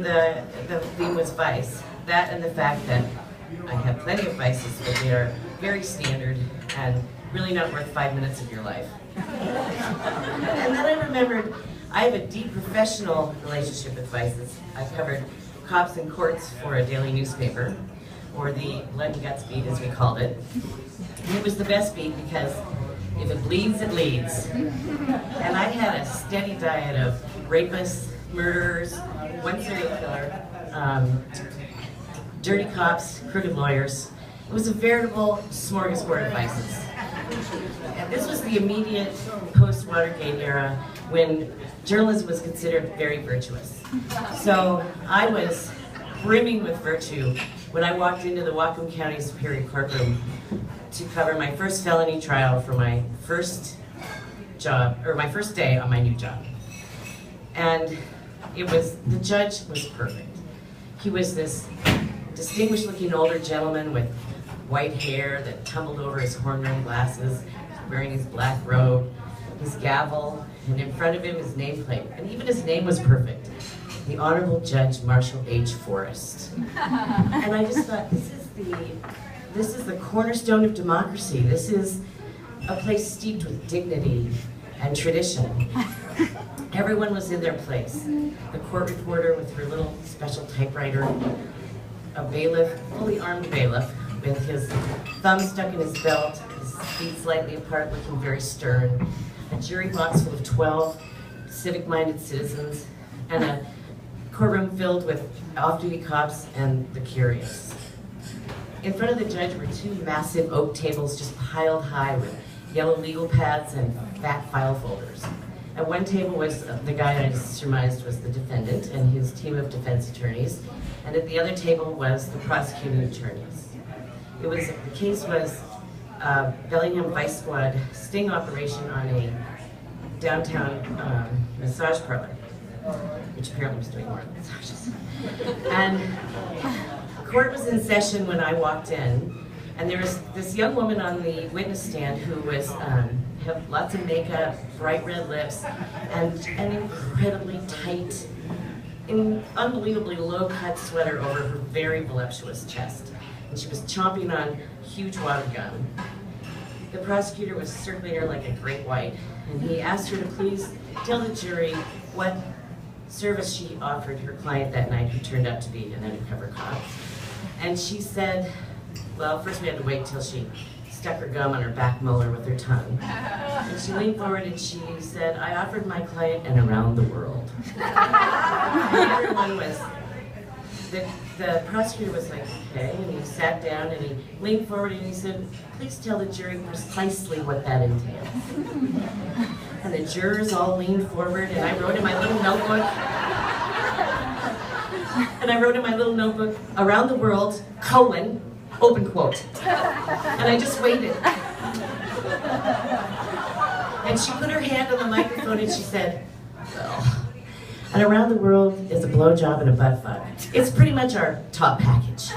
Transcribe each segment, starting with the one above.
and the theme was vice. That and the fact that I have plenty of vices, but they are very standard and really not worth 5 minutes of your life. And then I remembered I have a deep professional relationship with vices. I've covered cops and courts for a daily newspaper, or the blood and guts beat as we called it. And it was the best beat because if it bleeds, it leads. And I had a steady diet of rapists, murderers, one serial killer, dirty cops, crooked lawyers. It was a veritable smorgasbord of vices. And this was the immediate post-Watergate era when journalism was considered very virtuous. So I was brimming with virtue when I walked into the Whatcom County Superior Courtroom to cover my first felony trial for my first job, or my first day on my new job. And the judge was perfect. He was this distinguished looking older gentleman with white hair that tumbled over his horn-rimmed glasses, wearing his black robe, his gavel, and in front of him his nameplate. And even his name was perfect. The Honorable Judge Marshall H. Forrest. And I just thought, this is the cornerstone of democracy. This is a place steeped with dignity and tradition. Everyone was in their place. The court reporter with her little special typewriter, a bailiff, fully armed bailiff, with his thumb stuck in his belt, his feet slightly apart, looking very stern, a jury box full of 12 civic-minded citizens, and a courtroom filled with off-duty cops and the curious. In front of the judge were two massive oak tables just piled high with yellow legal pads and fat file folders. At one table was the guy I surmised was the defendant and his team of defense attorneys, and at the other table was the prosecuting attorneys. The case was Bellingham Vice Squad sting operation on a downtown massage parlor, which apparently was doing more massages. And the court was in session when I walked in, and there was this young woman on the witness stand who was had lots of makeup, bright red lips, and an incredibly tight, unbelievably low-cut sweater over her very voluptuous chest. And she was chomping on a huge water gun. The prosecutor was circling her like a great white, and he asked her to please tell the jury what service she offered her client that night, who turned out to be an undercover cop. And she said, well, first we had to wait till she stuck her gum on her back molar with her tongue. And she leaned forward and she said, I offered my client an around the world. And everyone was, the prosecutor was like, okay, and he sat down and he leaned forward and he said, please tell the jury precisely what that entails. And the jurors all leaned forward, and I wrote in my little notebook, around the world, colon, open quote. And I just waited. And she put her hand on the microphone and she said, well, and around the world is a blowjob and a butt fuck. It's pretty much our top package.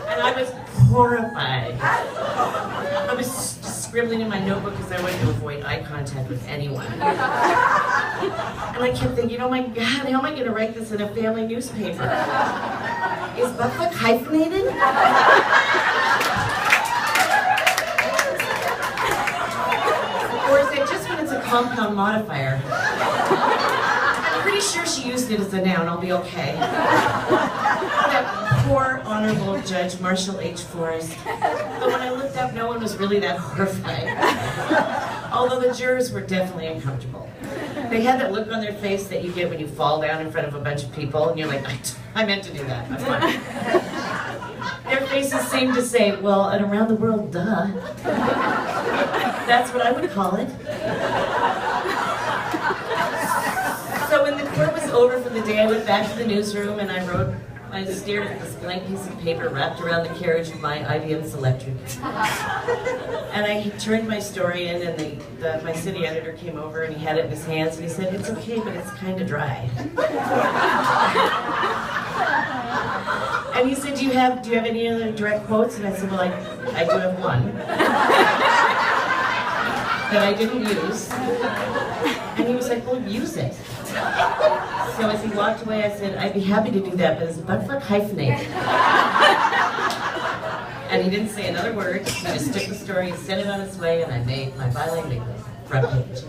And I was horrified. I was scribbling in my notebook because I wanted to avoid eye contact with anyone. And I kept thinking, oh my God, how am I going to write this in a family newspaper? Is butt fuck hyphenated? Or is it just when it's a compound modifier? I'm pretty sure she used it as a noun, I'll be okay. That poor Honorable Judge Marshall H. Forrest. But when I looked up, no one was really that horrified. Although the jurors were definitely uncomfortable. They had that look on their face that you get when you fall down in front of a bunch of people, and you're like, I meant to do that, I'm fine. Their faces seemed to say, well, an around the world, duh. That's what I would call it. So when the court was over for the day, I went back to the newsroom and I stared at this blank piece of paper wrapped around the carriage of my IBM Selectric. And I turned my story in, and my city editor came over and he had it in his hands and he said, it's okay, but it's kind of dry. And he said, do you have any other direct quotes? And I said, well, I do have one that I didn't use. And he was like, well, use it. So as he walked away, I said, I'd be happy to do that, but is buttfuck hyphenated? And he didn't say another word. He just took the story, sent it on its way, and I made my byline made the front page.